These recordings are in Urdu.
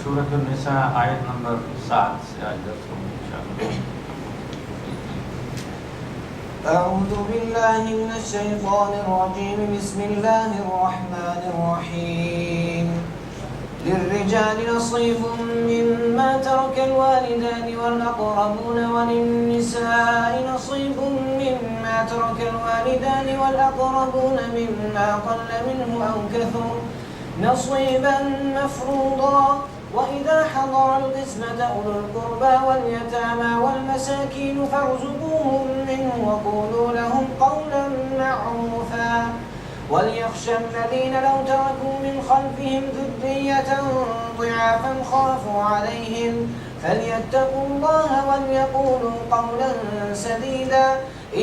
سورۃ النساء آیت نمبر 7 سے آج درس ہوگا انشاءاللہ۔ أعوذ بالله من الشيطان الرجيم بسم الله الرحمن الرحيم للرجال نصيب مما ترك الوالدان والأقربون وللنساء نصيب مما ترك الوالدان والأقربون مما قل منه أو كثر نصيبا مفروضا وإذا حضر القسمة أولو القربى واليتامى والمساكين فارزقوهم منه وقولوا لهم قولا معروفا وليخشى الذين لو تركوا من خلفهم ذرية ضعافا خافوا عليهم فليتقوا الله وليقولوا قولا سديدا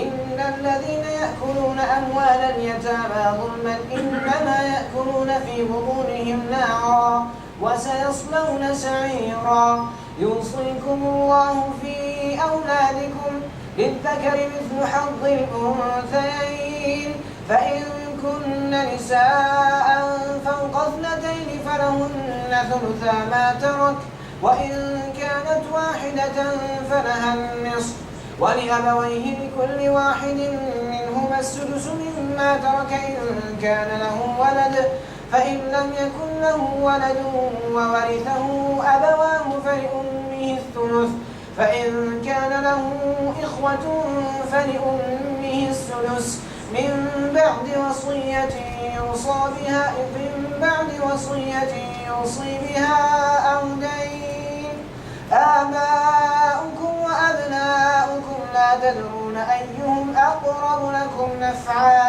إن الذين يأكلون أموال اليتامى ظلما إنما يأكلون في بطونهم نارا وسيصلون سعيرا يوصيكم الله في أولادكم للذكر مثل حظ الأنثيين فإن كن نساء فوق اثنتين فلهن ثلثا ما ترك وإن كانت واحدة فلها النصف ولأبويه لكل واحد منهما السدس مما ترك إن كان له ولد فإن لم يكن له ولد وورثه أبواه فلأمه الثلث فإن كان له إخوة فلأمه السدس من بعد وصية يوصي بها أو دين آباؤكم وأبناؤكم لا تدرون أيهم أقرب لكم نفعا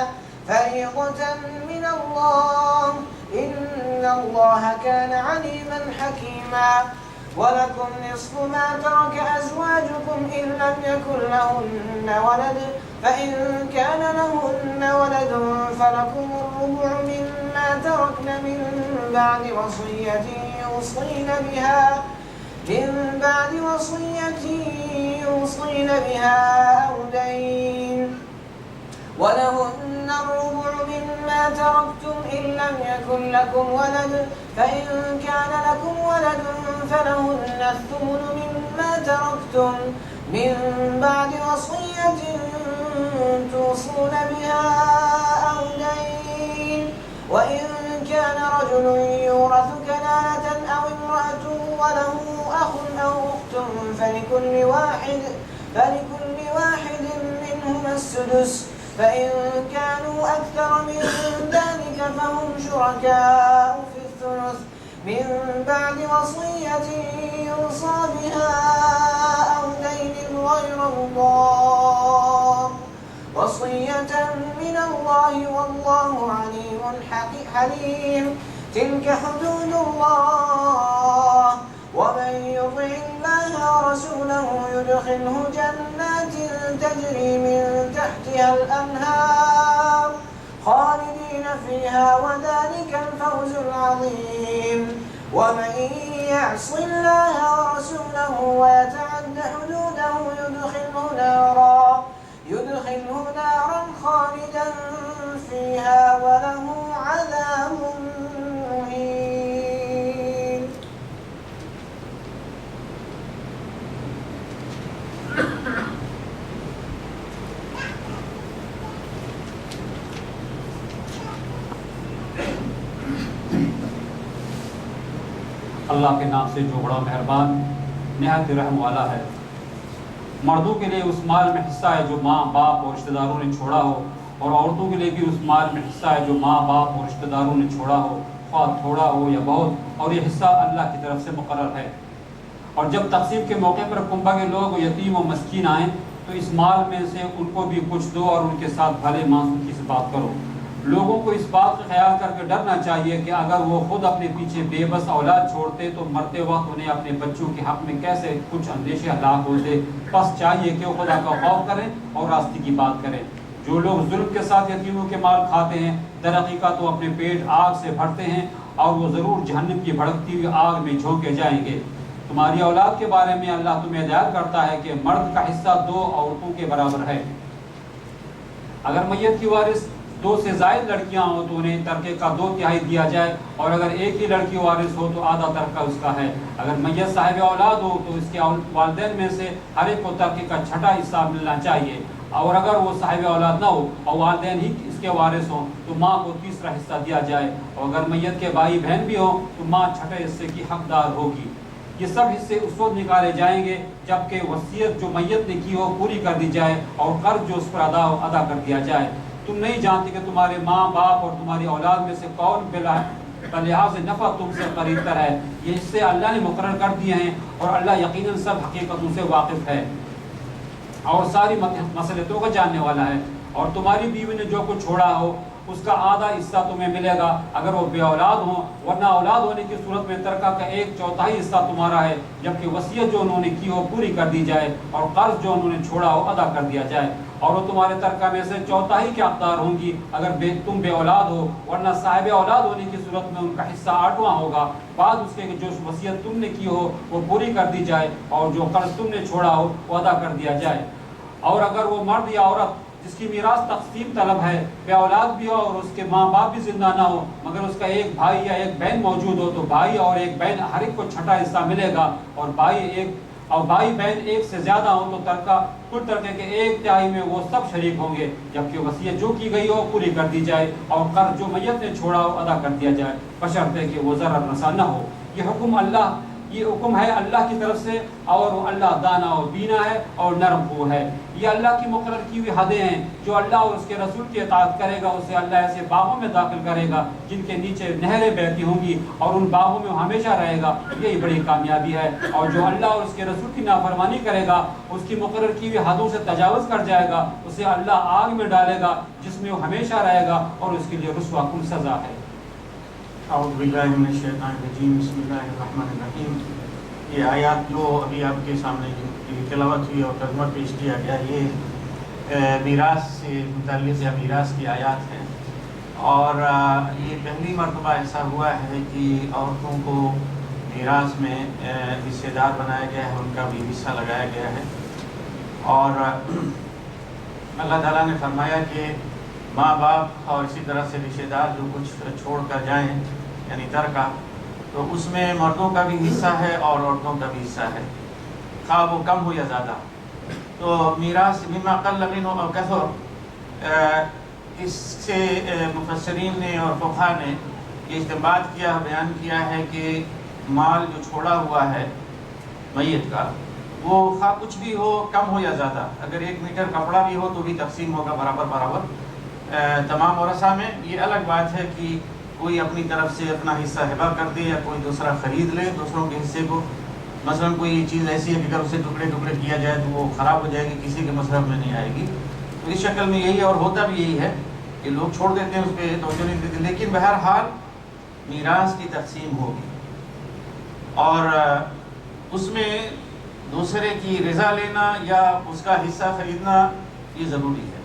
فريضة من الله إن الله كان عليما حكيما ولكم نصف ما ترك أزواجكم إن لم يكن لهن ولد فإن كان لهن ولد فلكم الربع مما تركن من بعد وصية يوصين بها أو دين ولهن الربع مما تركتم إن لم يكن لكم ولد فإن كان لكم ولد فلهن الثمن مما تركتم من بعد وصية توصون بها أو دين وإن كان رجل يورث كلالة أو امرأة وله أخ أو أخت فلكل واحد منهما السدس فإن كانوا أكثر من ذلك فهم شركاء في الثلث من بعد وصية يوصى بها أو دين غير مضار وصية من الله والله عليم حليم تلك حدود الله ومن يطع الله ورسوله يدخله جنات تجري من تحتها الأنهار خالدين فيها وذلك الفوز العظيم ومن يعص الله ورسوله ويتعد حدوده يدخله نارا خالدا فيها وله عذاب مهين اللہ کے نام سے جو بڑا مہربان نہایت رحم والا ہے۔ مردوں کے لیے اس مال میں حصہ ہے جو ماں باپ اور رشتہ داروں نے چھوڑا ہو، اور عورتوں کے لیے بھی اس مال میں حصہ ہے جو ماں باپ اور رشتہ داروں نے چھوڑا ہو، خواہ تھوڑا ہو یا بہت، اور یہ حصہ اللہ کی طرف سے مقرر ہے۔ اور جب تقسیم کے موقع پر کنبہ کے لوگ یتیم و مسکین آئیں تو اس مال میں سے ان کو بھی کچھ دو اور ان کے ساتھ بھلے معصومی سے بات کرو۔ لوگوں کو اس بات کا خیال کر کے ڈرنا چاہیے کہ اگر وہ خود اپنے پیچھے بے بس اولاد چھوڑتے تو مرتے وقت انہیں اپنے بچوں کے حق میں کیسے کچھ اندیشے ہلاک ہوتے۔ بس چاہیے کہ وہ خدا کا خوف کریں اور راستے کی بات کریں۔ جو لوگ ظلم کے ساتھ یتیموں کے مال کھاتے ہیں در حقیقت وہ اپنے پیٹ آگ سے بھرتے ہیں اور وہ ضرور جہنم کی بھڑکتی ہوئی آگ میں جھونکے جائیں گے۔ تمہاری اولاد کے بارے میں اللہ تمہیں ہدایت کرتا ہے کہ مرد کا حصہ 2 عورتوں کے برابر ہے۔ اگر میت کی وارث 2 سے زائد لڑکیاں ہوں تو انہیں ترکے کا 2/3 دیا جائے، اور اگر ایک ہی لڑکی وارث ہو تو آدھا ترکہ اس کا ہے۔ اگر میت صاحب اولاد ہو تو اس کے والدین میں سے ہر ایک کو ترکے کا 6واں حصہ ملنا چاہیے، اور اگر وہ صاحب اولاد نہ ہو اور والدین ہی اس کے وارث ہوں تو ماں کو 3واں حصہ دیا جائے، اور اگر میت کے بھائی بہن بھی ہوں تو ماں 6ویں حصے کی حقدار ہوگی۔ یہ سب حصے اس وقت نکالے جائیں گے جبکہ وصیت جو میت نے کی ہو پوری کر دی جائے اور قرض جو اس پر ادا کر دیا جائے۔ تم نہیں جانتے کہ تمہارے ماں باپ اور تمہاری اولاد میں سے کون بلحاظ نفع تم سے قریب تر ہے، یہ حصے اللہ نے مقرر کر دیے ہیں، اور اللہ یقیناً سب حقیقتوں سے واقف ہے اور ساری مصلحتوں کو جاننے والا ہے۔ اور تمہاری بیوی نے جو کچھ چھوڑا ہو اس کا آدھا حصہ تمہیں ملے گا اگر وہ بے اولاد ہوں، ورنہ اولاد ہونے کی صورت میں ترکہ کا 1/4 حصہ تمہارا ہے، جبکہ وصیت جو انہوں نے کی ہو پوری کر دی جائے اور قرض جو انہوں نے چھوڑا ہو ادا کر دیا جائے، اور وہ تمہارے ترکہ میں سے 1/4 کے حقدار ہوں گی اگر تم بے اولاد ہو، ورنہ صاحب اولاد ہونے کی صورت میں ان کا حصہ 8واں ہوگا، بعد اس کے جو وصیت تم نے کی ہو وہ پوری کر دی جائے اور جو قرض تم نے چھوڑا ہو وہ ادا کر دیا جائے۔ اور اگر وہ مرد یا عورت جس کی میراث تقسیم طلب ہے بے اولاد بھی ہو اور اس کے ماں باپ بھی زندہ نہ ہو مگر اس کا ایک بھائی یا ایک بہن موجود ہو، تو بھائی اور ایک بہن ہر ایک کو 6واں حصہ ملے گا، اور بھائی بہن ایک سے زیادہ ہوں تو کل ترکے کے 1/3 میں وہ سب شریک ہوں گے، جبکہ وصیت جو کی گئی ہو پوری کر دی جائے اور قرض جو میت نے چھوڑا ہو ادا کر دیا جائے، بشرطے کہ وہ ضرر رساں نہ ہو۔ یہ حکم ہے اللہ کی طرف سے، اور اللہ دانا و بینا ہے اور نرم خو ہے۔ یہ اللہ کی مقرر کی ہوئی حدیں ہیں، جو اللہ اور اس کے رسول کی اطاعت کرے گا اسے اللہ ایسے باغوں میں داخل کرے گا جن کے نیچے نہریں بہتی ہوں گی، اور ان باغوں میں ہمیشہ رہے گا، یہی بڑی کامیابی ہے۔ اور جو اللہ اور اس کے رسول کی نافرمانی کرے گا، اس کی مقرر کی ہوئی حدوں سے تجاوز کر جائے گا، اسے اللہ آگ میں ڈالے گا جس میں وہ ہمیشہ رہے گا، اور اس کے لیے رسوا کن سزا ہے۔ اعوذ باللہ من الشیطان الرجیم، بسم اللہ الرحمن الرحیم۔ یہ آیات جو ابھی آپ کے سامنے تلاوت ہوئی اور ترجمہ پیش کیا گیا، یہ میراث سے متعلق یا میراث کی آیات ہیں، اور یہ پہلی مرتبہ ایسا ہوا ہے کہ عورتوں کو میراث میں حصے دار بنایا گیا ہے، ان کا بھی حصہ لگایا گیا ہے، اور اللہ تعالیٰ نے فرمایا کہ ماں باپ اور اسی طرح سے رشتہ دار جو کچھ چھوڑ کر جائیں یعنی ترکہ، تو اس میں مردوں کا بھی حصہ ہے اور عورتوں کا بھی حصہ ہے، خواہ وہ کم ہو یا زیادہ۔ تو میراث مما قل منہ او کثر، اس سے مفسرین نے اور فقہاء نے یہ استنباط کیا، بیان کیا ہے کہ مال جو چھوڑا ہوا ہے میت کا، وہ خواہ کچھ بھی ہو، کم ہو یا زیادہ، اگر 1 میٹر کپڑا بھی ہو تو بھی تقسیم ہوگا برابر تمام ورثہ میں۔ یہ الگ بات ہے کہ کوئی اپنی طرف سے اپنا حصہ ہبہ کر دے یا کوئی دوسرا خرید لے دوسروں کے حصے کو، مثلا کوئی چیز ایسی ہے کہ اگر اسے ٹکڑے ٹکڑے کیا جائے تو وہ خراب ہو جائے گی، کسی کے مصرف میں نہیں آئے گی، تو اس شکل میں یہی، اور ہوتا بھی یہی ہے کہ لوگ چھوڑ دیتے ہیں، اس پہ توجہ نہیں دیتے، لیکن بہرحال میراث کی تقسیم ہوگی، اور اس میں دوسرے کی رضا لینا یا اس کا حصہ خریدنا یہ ضروری ہے۔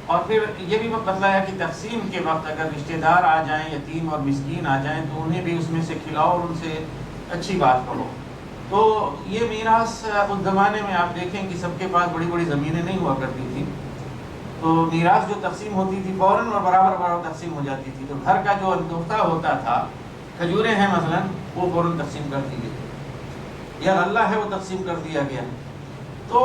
اور پھر یہ بھی بتلایا کہ تقسیم کے وقت اگر رشتہ دار آ جائیں، یتیم اور مسکین آ جائیں، تو انہیں بھی اس میں سے کھلاؤ اور ان سے اچھی بات کرو۔ تو یہ میراث اس زمانے میں آپ دیکھیں کہ سب کے پاس بڑی بڑی زمینیں نہیں ہوا کرتی تھیں، تو میراث جو تقسیم ہوتی تھی فوراً اور برابر تقسیم ہو جاتی تھی، تو گھر کا جو اندوختہ ہوتا تھا، کھجوریں ہیں مثلا، وہ فوراً تقسیم کر دی گئی، یا غلہ ہے وہ تقسیم کر دیا گیا۔ تو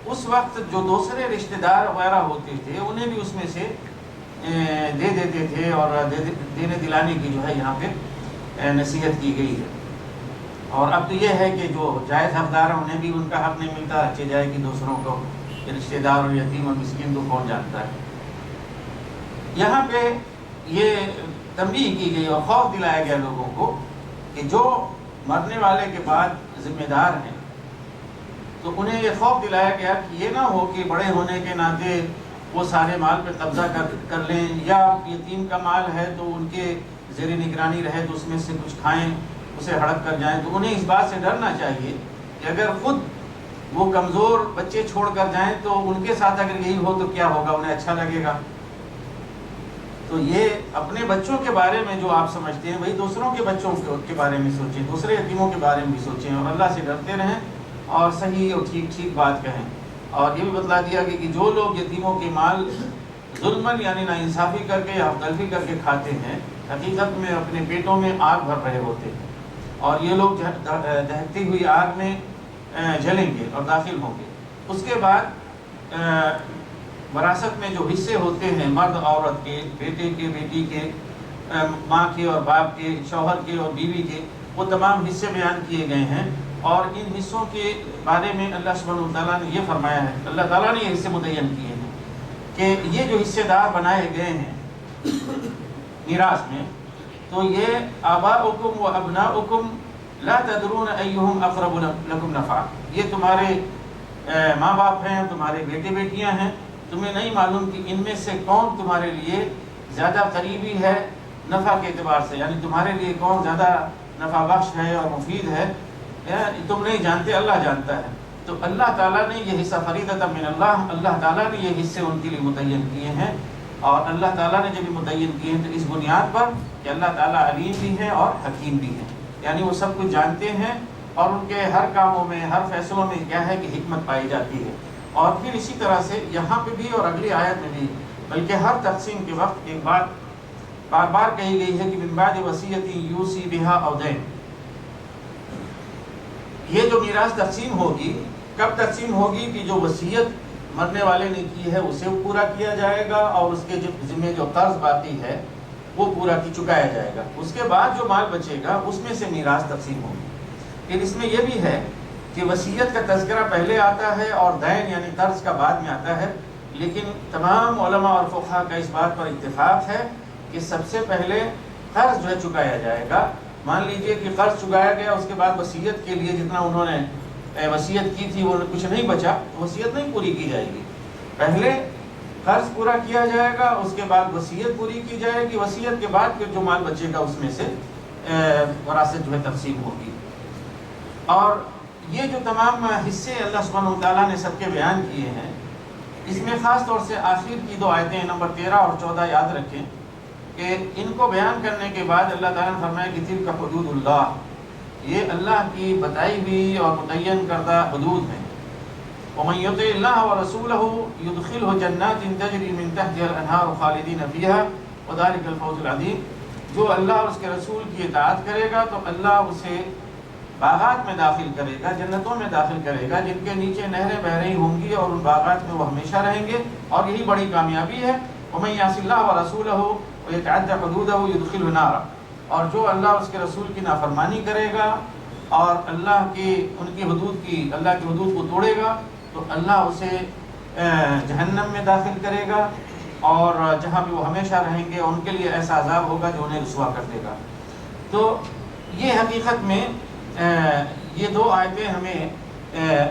اس وقت جو دوسرے رشتہ دار وغیرہ ہوتے تھے انہیں بھی اس میں سے دے دیتے تھے، اور دینے دلانے کی جو ہے یہاں پہ نصیحت کی گئی ہے۔ اور اب تو یہ ہے کہ جو جائز حقدار ہیں انہیں بھی ان کا حق نہیں ملتا، اچھے جائے کہ دوسروں کو رشتہ دار اور یتیم اور مسکین کو کون جانتا ہے۔ یہاں پہ یہ تنبیہ کی گئی اور خوف دلایا گیا لوگوں کو کہ جو مرنے والے کے بعد ذمہ دار ہیں تو انہیں یہ خوف دلایا گیا کہ یہ نہ ہو کہ بڑے ہونے کے ناطے وہ سارے مال پہ قبضہ کر لیں، یا یتیم کا مال ہے تو ان کے زیر نگرانی رہے تو اس میں سے کچھ کھائیں، اسے ہڑپ کر جائیں۔ تو انہیں اس بات سے ڈرنا چاہیے کہ اگر خود وہ کمزور بچے چھوڑ کر جائیں تو ان کے ساتھ اگر یہی ہو تو کیا ہوگا، انہیں اچھا لگے گا۔ تو یہ اپنے بچوں کے بارے میں جو آپ سمجھتے ہیں وہی دوسروں کے بچوں کے بارے میں سوچیں، دوسرے یتیموں کے بارے میں بھی سوچیں، اور اللہ سے ڈرتے رہیں اور صحیح اور ٹھیک بات کہیں۔ اور یہ بھی بتلا دیا کہ جو لوگ یتیموں کے مال ظلمن یعنی ناانصافی کر کے یا غلطی کر کے کھاتے ہیں، حقیقت میں اپنے پیٹوں میں آگ بھر رہے ہوتے ہیں، اور یہ لوگ دہتی ہوئی آگ میں جلیں گے اور داخل ہوں گے۔ اس کے بعد وراثت میں جو حصے ہوتے ہیں مرد عورت کے، بیٹے کے بیٹی کے، ماں کے اور باپ کے، شوہر کے اور بیوی کے، وہ تمام حصے بیان کیے گئے ہیں، اور ان حصوں کے بارے میں اللہ سبحانہ وتعالیٰ نے یہ فرمایا ہے، اللہ تعالیٰ نے یہ حصے متعین کیے ہیں کہ یہ جو حصے دار بنائے گئے ہیں میراث میں، تو یہ آباؤکم و ابناؤکم لا تدرون ایہم اقرب لکم نفعا، یہ تمہارے ماں باپ ہیں، تمہارے بیٹے بیٹیاں ہیں، تمہیں نہیں معلوم کہ ان میں سے کون تمہارے لیے زیادہ قریبی ہے نفع کے اعتبار سے، یعنی تمہارے لیے کون زیادہ نفع بخش ہے اور مفید ہے، تم نہیں جانتے، اللہ جانتا ہے۔ تو اللہ تعالیٰ نے یہ حصہ فریضۃ من اللہ تعالیٰ نے یہ حصے ان کے لیے متعین کیے ہیں، اور اللہ تعالیٰ نے جب متعین کیے ہیں تو اس بنیاد پر کہ اللہ تعالیٰ علیم بھی ہے اور حکیم بھی ہے، یعنی وہ سب کچھ جانتے ہیں، اور ان کے ہر کاموں میں، ہر فیصلوں میں کیا ہے کہ حکمت پائی جاتی ہے۔ اور پھر اسی طرح سے یہاں پہ بھی اور اگلی آیت میں بھی، بلکہ ہر تقسیم کے وقت ایک بات بار بار کہی گئی ہے کہ من بعد وصیۃ یوصی بہا او دین، یہ جو میراث تقسیم ہوگی کب تقسیم ہوگی کہ جو وصیت مرنے والے نے کی ہے اسے پورا کیا جائے گا، اور اس کے ذمہ جو قرض باقی ہے وہ پورا چکایا جائے گا۔ اس کے بعد جو مال بچے گا اس میں سے میراث تقسیم ہوگی۔ پھر اس میں یہ بھی ہے کہ وصیت کا تذکرہ پہلے آتا ہے اور دین یعنی قرض کا بعد میں آتا ہے، لیکن تمام علماء اور فقہاء کا اس بات پر اتفاق ہے کہ سب سے پہلے قرض جو ہے چکایا جائے گا۔ مان لیجئے کہ قرض چکایا گیا، اس کے بعد وصیت کے لیے جتنا انہوں نے وصیت کی تھی وہ کچھ نہیں بچا، وصیت نہیں پوری کی جائے گی، پہلے قرض پورا کیا جائے گا، اس کے بعد وصیت پوری کی جائے گی، وصیت کے بعد پھر جو مال بچے گا اس میں سے وراثت جو ہے تقسیم ہوگی۔ اور یہ جو تمام حصے اللہ سبحانہ وتعالیٰ نے سب کے بیان کیے ہیں، اس میں خاص طور سے آخر کی دو آیتیں نمبر 13 اور 14 یاد رکھیں کہ ان کو بیان کرنے کے بعد اللہ تعالیٰ نے فرمایا کہ تلک حدود اللہ، یہ اللہ کی بتائی ہوئی اور متعین کردہ حدود ہیں۔ ومن یطع اللہ ورسولہ یدخلہ جنات تجری من تحتها الانہار خالدین فیہا وذلک الفوز العظیم، جو اللہ اور اس کے رسول کی اطاعت کرے گا تو اللہ اسے باغات میں داخل کرے گا، جنتوں میں داخل کرے گا جن کے نیچے نہریں بہ رہی ہوں گی، اور ان باغات میں وہ ہمیشہ رہیں گے، اور یہی بڑی کامیابی ہے۔ ومن یعص اللہ ورسولہ ویتعدی حدودہ یدخلہ نارا، اور جو اللہ اور اس کے رسول کی نافرمانی کرے گا اور اللہ کی حدود کو توڑے گا تو اللہ اسے جہنم میں داخل کرے گا، اور جہاں بھی وہ ہمیشہ رہیں گے، اور ان کے لیے ایسا عذاب ہوگا جو انہیں رسوا کر دے گا۔ تو یہ حقیقت میں یہ دو آیتیں ہمیں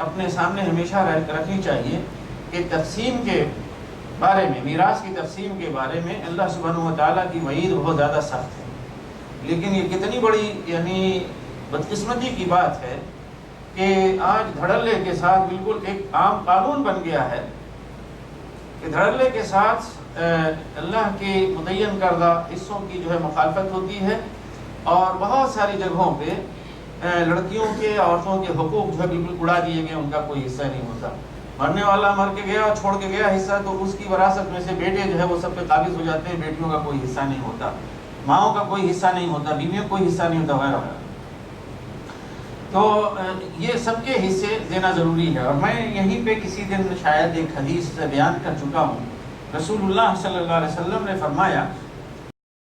اپنے سامنے ہمیشہ رکھنی چاہیے کہ تقسیم کے بارے میں، میراث کی تقسیم کے بارے میں اللہ سبحانہ وتعالیٰ کی وعید بہت زیادہ سخت ہے، لیکن یہ کتنی بڑی یعنی بدقسمتی کی بات ہے کہ آج دھڑلے کے ساتھ بالکل ایک عام قانون بن گیا ہے کہ دھڑلے کے ساتھ اللہ کے متعین کردہ حصوں کی جو ہے مخالفت ہوتی ہے، اور بہت ساری جگہوں پہ لڑکیوں کے، عورتوں کے حقوق جو ہے بالکل اڑا دیے گئے، ان کا کوئی حصہ نہیں ہوتا۔ مرنے والا مر کے گیا اور چھوڑ کے گیا حصہ، تو اس کی وراثت میں سے بیٹے جو ہے وہ سب پہ قابض ہو جاتے ہیں، بیٹیوں کا کوئی حصہ نہیں ہوتا، ماؤں کا کوئی حصہ نہیں ہوتا، بیویوں کا کوئی حصہ نہیں ہوتا وغیرہ۔ تو یہ سب کے حصے دینا ضروری ہے۔ اور میں یہیں پہ کسی دن شاید ایک حدیث سے بیان کر چکا ہوں، رسول اللہ صلی اللہ علیہ وسلم نے فرمایا